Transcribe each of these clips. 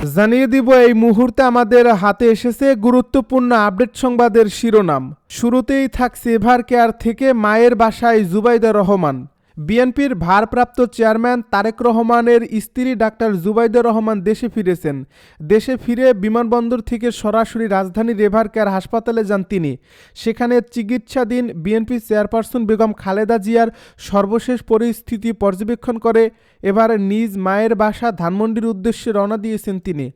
জানিয়ে দিব এই মুহূর্তে আমাদের হাতে এসেছে গুরুত্বপূর্ণ আপডেট সংবাদের শিরোনাম। শুরুতেই থাকছে এভার কেয়ার থেকে মায়ের বাসায় জুবাইদা রহমান। বিএনপির ভারপ্রাপ্ত চেয়ারম্যান তারেক রহমানের স্ত্রী ডাক্তার জুবাইদা রহমান দেশে ফিরেছেন। দেশে ফিরে বিমানবন্দর থেকে সরাসরি রাজধানীর এভার কেয়ার হাসপাতালে যান তিনি। সেখানে চিকিৎসাধীন বিএনপি চেয়ারপারসন বেগম খালেদা জিয়ার সর্বশেষ পরিস্থিতি পর্যবেক্ষণ করে এবার নিজ মায়ের বাসা ধানমন্ডির উদ্দেশ্যে রওনা দিয়েছেন তিনি।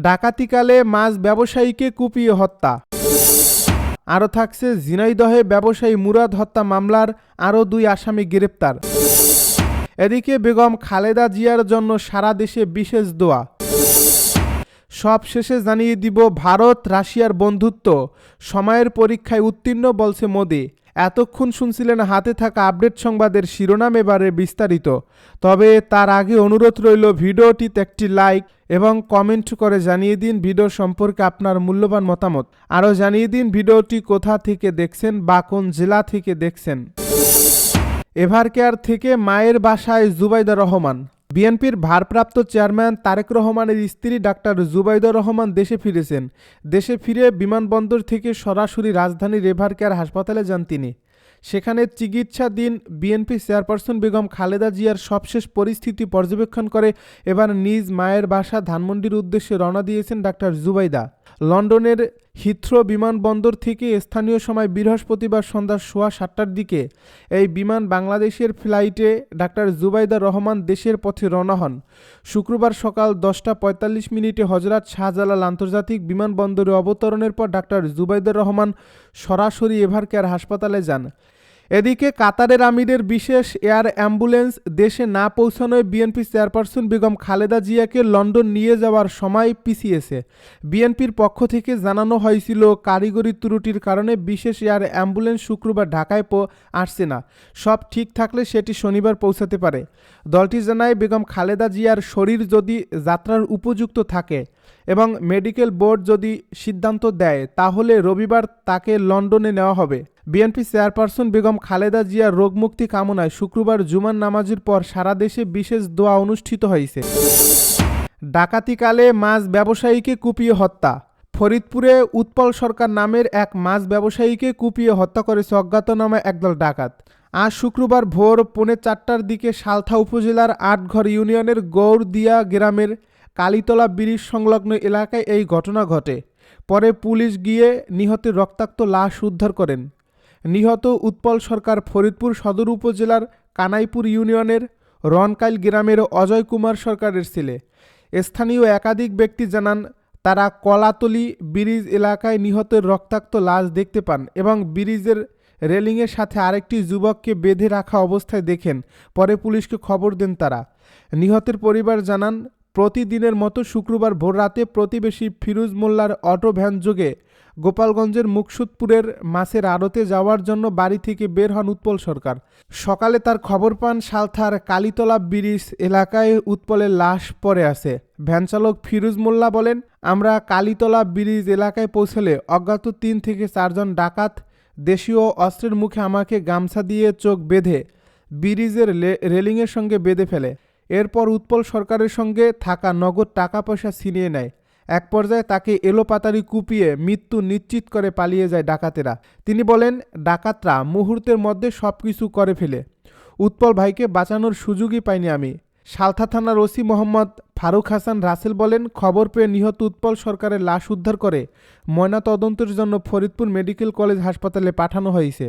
ডাকাতিকালে মাছ ব্যবসায়ীকে কুপিয়ে হত্যা। আরও থাকছে ঝিনাইদহে ব্যবসায়ী মুরাদ হত্যা মামলার আরও 2 আসামি গ্রেপ্তার। এদিকে বেগম খালেদা জিয়ার জন্য সারা দেশে বিশেষ দোয়া। সব শেষে জানিয়ে দিব ভারত রাশিয়ার বন্ধুত্ব সময়ের পরীক্ষায় উত্তীর্ণ বলছে মোদি। এতক্ষণ শুনছিলেন হাতে থাকা আপডেট সংবাদের শিরোনাম, এবারে বিস্তারিত। তবে তার আগে অনুরোধ রইল ভিডিওটিতে একটি লাইক এবং কমেন্ট করে জানিয়ে দিন ভিডিও সম্পর্কে আপনার মূল্যবান মতামত। আরও জানিয়ে দিন ভিডিওটি কোথা থেকে দেখছেন বা কোন জেলা থেকে দেখছেন। এভার কেয়ার থেকে মায়ের বাসায় জুবাইদা রহমান। বিএনপির ভারপ্রাপ্ত চেয়ারম্যান তারেক রহমানের স্ত্রী ডাক্তার জুবাইদা রহমান দেশে ফিরেছেন। দেশে ফিরে বিমানবন্দর থেকে সরাসরি রাজধানীর এভার কেয়ার হাসপাতালে যান তিনি। সেখানে চিকিৎসাধীন বিএনপি চেয়ারপারসন বেগম খালেদা জিয়ার সবশেষ পরিস্থিতি পর্যবেক্ষণ করে এবার নিজ মায়ের বাসা ধানমন্ডির উদ্দেশ্যে রওনা দিয়েছেন ডাক্তার জুবাইদা। লন্ডনের হিথ্রো বিমানবন্দর থেকে স্থানীয় সময় বৃহস্পতিবার সন্ধ্যা 7:15টার দিকে এই বিমান বাংলাদেশের ফ্লাইটে ডাক্তার জুবাইদা রহমান দেশের পথে রওনা হন। শুক্রবার সকাল 10:45 হজরত শাহজালাল আন্তর্জাতিক বিমানবন্দরে অবতরণের পর ডাক্তার জুবাইদা রহমান সরাসরি এভার কেয়ার হাসপাতালে যান। এদিকে কাতারের আমিরের বিশেষ এয়ার অ্যাম্বুলেন্স দেশে না পৌঁছানোয় বিএনপি চেয়ারপারসন বেগম খালেদা জিয়াকে লন্ডন নিয়ে যাওয়ার সময় পিছিয়েছে। বিএনপির পক্ষ থেকে জানানো হয়েছিল কারিগরি ত্রুটির কারণে বিশেষ এয়ার অ্যাম্বুলেন্স শুক্রবার ঢাকায় আসছে না। সব ঠিক থাকলে সেটি শনিবার পৌঁছাতে পারে। দলটি জানায় বেগম খালেদা জিয়ার শরীর যদি যাত্রার উপযুক্ত থাকে এবং মেডিকেল বোর্ড যদি সিদ্ধান্ত দেয় তাহলে রবিবার তাকে লন্ডনে নেওয়া হবে। বিএনপি চেয়ারপারসন বেগম খালেদা জিয়ার রোগমুক্তি কামনায় শুক্রবার জুমার নামাজের পর সারা দেশে বিশেষ দোয়া অনুষ্ঠিত হয়েছে। ডাকাতিকালে মাছ ব্যবসায়ীকে কুপিয়ে হত্যা। ফরিদপুরে উৎপল সরকার নামের এক মাছ ব্যবসায়ীকে কুপিয়ে হত্যা করেছে অজ্ঞাতনামা একদল ডাকাত। আজ শুক্রবার ভোর 3:45টার দিকে সালথা উপজেলার আটঘর ইউনিয়নের গৌরদিয়া গ্রামের কালীতলা ব্রিজ সংলগ্ন এলাকায় এই ঘটনা ঘটে। পরে পুলিশ গিয়ে নিহতের রক্তাক্ত লাশ উদ্ধার করেন। নিহত উৎপল সরকার ফরিদপুর সদর উপজেলার কানাইপুর ইউনিয়নের রনকাইল গ্রামের অজয় কুমার সরকারের ছেলে। স্থানীয় একাধিক ব্যক্তি জানান তারা কলাতলি ব্রিজ এলাকায় নিহতের রক্তাক্ত লাশ দেখতে পান এবং ব্রিজের রেলিংয়ের সাথে আরেকটি যুবককে বেঁধে রাখা অবস্থায় দেখেন। পরে পুলিশকে খবর দেন তারা। নিহতের পরিবার জানান প্রতিদিনের মতো শুক্রবার ভোররাতে প্রতিবেশী ফিরোজ মোল্লার অটো ভ্যান যোগে গোপালগঞ্জের মুকসুদপুরের মাছের আড়তে যাওয়ার জন্য বাড়ি থেকে বের হন উৎপল সরকার। সকালে তার খবর পান সালথার কালীতলা ব্রিজ এলাকায় উৎপলের লাশ পড়ে আছে। ভ্যানচালক ফিরোজ মোল্লা বলেন, আমরা কালীতলা ব্রিজ এলাকায় পৌঁছলে অজ্ঞাত 3 থেকে 4 জন ডাকাত দেশীয় অস্ত্রের মুখে আমাকে গামছা দিয়ে চোখ বেঁধে ব্রিজের রেলিংয়ের সঙ্গে বেঁধে ফেলে। এরপর উৎপল সরকারের সঙ্গে থাকা নগদ টাকা পয়সা ছিনিয়ে নেয়। এক পর্যায়ে তাকে এলোপাতাড়ি কুপিয়ে মৃত্যু নিশ্চিত করে পালিয়ে যায় ডাকাতেরা। তিনি বলেন, ডাকাতরা মুহূর্তের মধ্যে সব কিছু করে ফেলে। উৎপল ভাইকে বাঁচানোর সুযোগই পাইনি আমি। সালথা থানার ওসি মোহাম্মদ ফারুক হাসান রাসেল বলেন, খবর পেয়ে নিহত উৎপল সরকারের লাশ উদ্ধার করে ময়নাতদন্তের জন্য ফরিদপুর মেডিকেল কলেজ হাসপাতালে পাঠানো হয়েছে।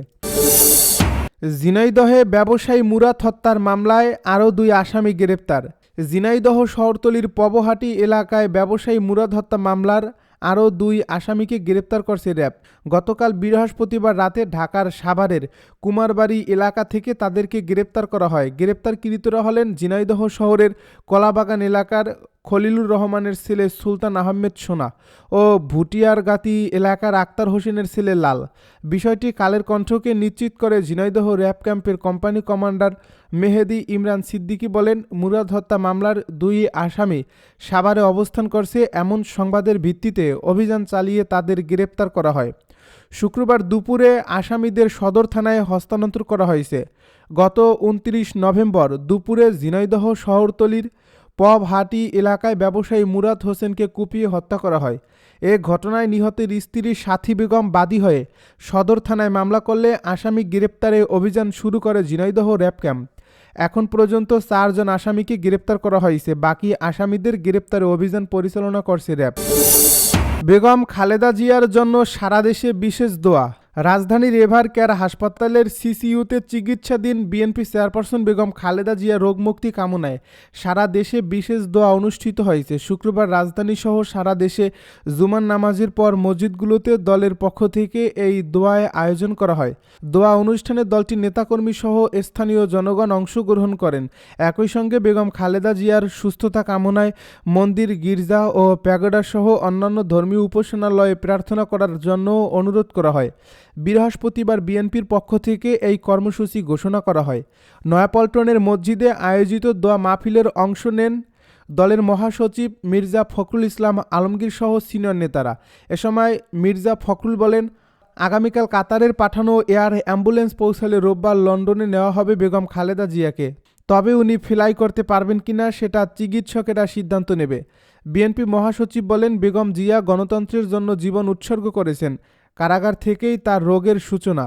ঝিনাইদহে ব্যবসায়ী মুরাদ হত্যার মামলায় আরও 2 আসামি গ্রেপ্তার। ঝিনাইদহ শহরতলির পবহাটি এলাকায় ব্যবসায়ী মুরাদ হত্যা মামলার আরও 2 আসামিকে গ্রেপ্তার করছে র্যাব। গতকাল বৃহস্পতিবার রাতে ঢাকার সাভারের কুমারবাড়ি এলাকা থেকে তাদেরকে গ্রেপ্তার করা হয়। গ্রেপ্তারকৃতরা হলেন ঝিনাইদহ শহরের কলাবাগান এলাকার খলিলুর রহমানের ছেলে সুলতান আহমেদ সোনা ও ভুটিয়ারগাতি এলাকার আক্তার হোসেনের ছেলে লাল। বিষয়টি কালের কণ্ঠকে নিশ্চিত করে ঝিনাইদহ র্যাব ক্যাম্পের কোম্পানি কমান্ডার মেহেদি ইমরান সিদ্দিকী বলেন, মুরাদ হত্যা মামলার 2 আসামি সাভারে অবস্থান করছে এমন সংবাদের ভিত্তিতে অভিযান চালিয়ে তাদের গ্রেপ্তার করা হয়। শুক্রবার দুপুরে আসামিদের সদর থানায় হস্তান্তর করা হয়েছে। গত 29 নভেম্বর দুপুরে ঝিনাইদহ শহরতলির পবহাটি এলাকায় ব্যবসায়ী মুরাদ হোসেনকে কুপিয়ে হত্যা করা হয়। এ ঘটনায় নিহতের স্ত্রী সাথী বেগম বাদী হয়ে সদর থানায় মামলা করলে আসামি গ্রেপ্তারে অভিযান শুরু করে ঝিনাইদহ র্যাব ক্যাম্প। এখন পর্যন্ত 4 জন আসামিকে গ্রেপ্তার করা হয়েছে। বাকি আসামিদের গ্রেপ্তারে অভিযান পরিচালনা করছে র্যাব। বেগম খালেদা জিয়ার জন্য সারা দেশে বিশেষ দোয়া। রাজধানীর এভার কেয়ার হাসপাতালের সিসিইউতে চিকিৎসাধীন বিএনপি চেয়ারপারসন বেগম খালেদা জিয়া রোগমুক্তি কামনায় সারা দেশে বিশেষ দোয়া অনুষ্ঠিত হয়েছে। শুক্রবার রাজধানীসহ সারা দেশে জুমার নামাজের পর মসজিদগুলোতে দলের পক্ষ থেকে এই দোয়ায় আয়োজন করা হয়। দোয়া অনুষ্ঠানে দলটির নেতাকর্মী সহ স্থানীয় জনগণ অংশগ্রহণ করেন। একই সঙ্গে বেগম খালেদা জিয়ার সুস্থতা কামনায় মন্দির, গির্জা ও প্যাগোডা সহ অন্যান্য ধর্মীয় উপাসনালয়ে প্রার্থনা করার জন্য অনুরোধ করা হয়। বৃহস্পতিবার বিএনপির পক্ষ থেকে এই কর্মসূচি ঘোষণা করা হয়। নয়াপল্টনের মসজিদে আয়োজিত দোয়া মাহফিলের অংশ নেন দলের মহাসচিব মির্জা ফখরুল ইসলাম আলমগীর সহ সিনিয়র নেতারা। এ সময় মির্জা ফখরুল বলেন, আগামীকাল কাতারের পাঠানো এয়ার অ্যাম্বুলেন্স পৌঁছালে রোববার লন্ডনে নেওয়া হবে বেগম খালেদা জিয়াকে। তবে উনি ফ্লাই করতে পারবেন কিনা সেটা চিকিৎসকেরা সিদ্ধান্ত নেবে। বিএনপি মহাসচিব বলেন, বেগম জিয়া গণতন্ত্রের জন্য জীবন উৎসর্গ করেছেন। কারাগার থেকেই তার রোগের সূচনা।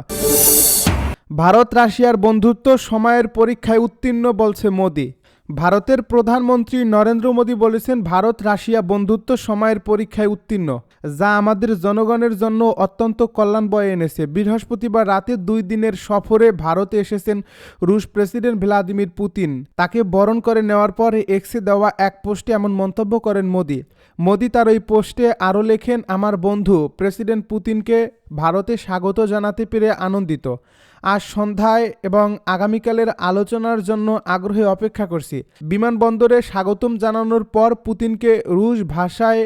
ভারত রাশিয়ার বন্ধুত্ব সময়ের পরীক্ষায় উত্তীর্ণ বলছে মোদি। ভারতের প্রধানমন্ত্রী নরেন্দ্র মোদি বলেছেন, ভারত রাশিয়া বন্ধুত্ব সময়ের পরীক্ষায় উত্তীর্ণ, যা আমাদের জনগণের জন্য অত্যন্ত কল্যাণ বয়ে এনেছে। বৃহস্পতিবার রাতে 2 দিনের সফরে ভারতে এসেছেন রুশ প্রেসিডেন্ট ভ্লাদিমির পুতিন। তাকে বরণ করে নেওয়ার পর এক্সে দেওয়া এক পোস্টে এমন মন্তব্য করেন মোদি। মোদি তার ওই পোস্টে আরও লেখেন, আমার বন্ধু প্রেসিডেন্ট পুতিনকে ভারতে স্বাগত জানাতে পেরে আনন্দিত। আজ সন্ধ্যায় এবং আগামীকালের আলোচনার জন্য আগ্রহে অপেক্ষা করছি। বিমানবন্দরে স্বাগতম জানানোর পর পুতিনকে রুশ ভাষায়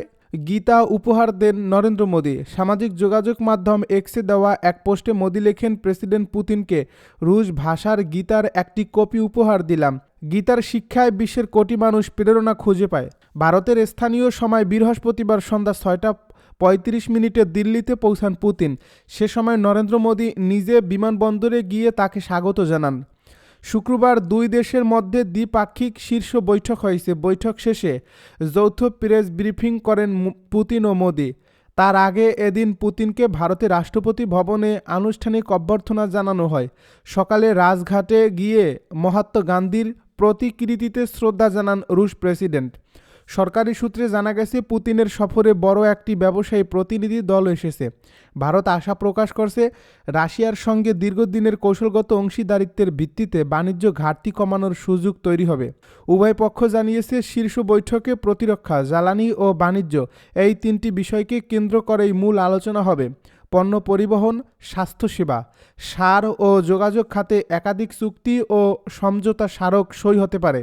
গীতা উপহার দেন নরেন্দ্র মোদি। সামাজিক যোগাযোগ মাধ্যম এক্সে দেওয়া এক পোস্টে মোদি লেখেন, প্রেসিডেন্ট পুতিনকে রুশ ভাষার গীতার একটি কপি উপহার দিলাম। গীতার শিক্ষায় বিশ্বের কোটি মানুষ প্রেরণা খুঁজে পায়। ভারতের স্থানীয় সময় বৃহস্পতিবার সন্ধ্যা 6:35 দিল্লিতে পৌঁছান পুতিন। সে সময় নরেন্দ্র মোদি নিজে বিমানবন্দরে গিয়ে তাকে স্বাগত জানান। শুক্রবার 2 দেশের মধ্যে দ্বিপাক্ষিক শীর্ষ বৈঠক হয়েছে। বৈঠক শেষে যৌথ প্রেস ব্রিফিং করেন পুতিন ও মোদি। তার আগে এদিন পুতিনকে ভারতের রাষ্ট্রপতি ভবনে আনুষ্ঠানিক অভ্যর্থনা জানানো হয়। সকালে রাজঘাটে গিয়ে মহাত্মা গান্ধীর প্রতিকৃতিতে শ্রদ্ধা জানান রুশ প্রেসিডেন্ট। সরকারি সূত্রে জানা গেছে, পুতিনের সফরে বড় একটি ব্যবসায়ী প্রতিনিধি দল এসেছে। ভারত আশা প্রকাশ করছে, রাশিয়ার সঙ্গে দীর্ঘদিনের কৌশলগত অংশীদারিত্বের ভিত্তিতে বাণিজ্য ঘাটতি কমানোর সুযোগ তৈরি হবে। উভয় পক্ষ জানিয়েছে, শীর্ষ বৈঠকে প্রতিরক্ষা, জ্বালানি ও বাণিজ্য এই 3টি বিষয়কে কেন্দ্র করেই মূল আলোচনা হবে। পণ্য পরিবহন, স্বাস্থ্যসেবা, সার ও যোগাযোগ খাতে একাধিক চুক্তি ও সমঝোতা স্মারক সই হতে পারে।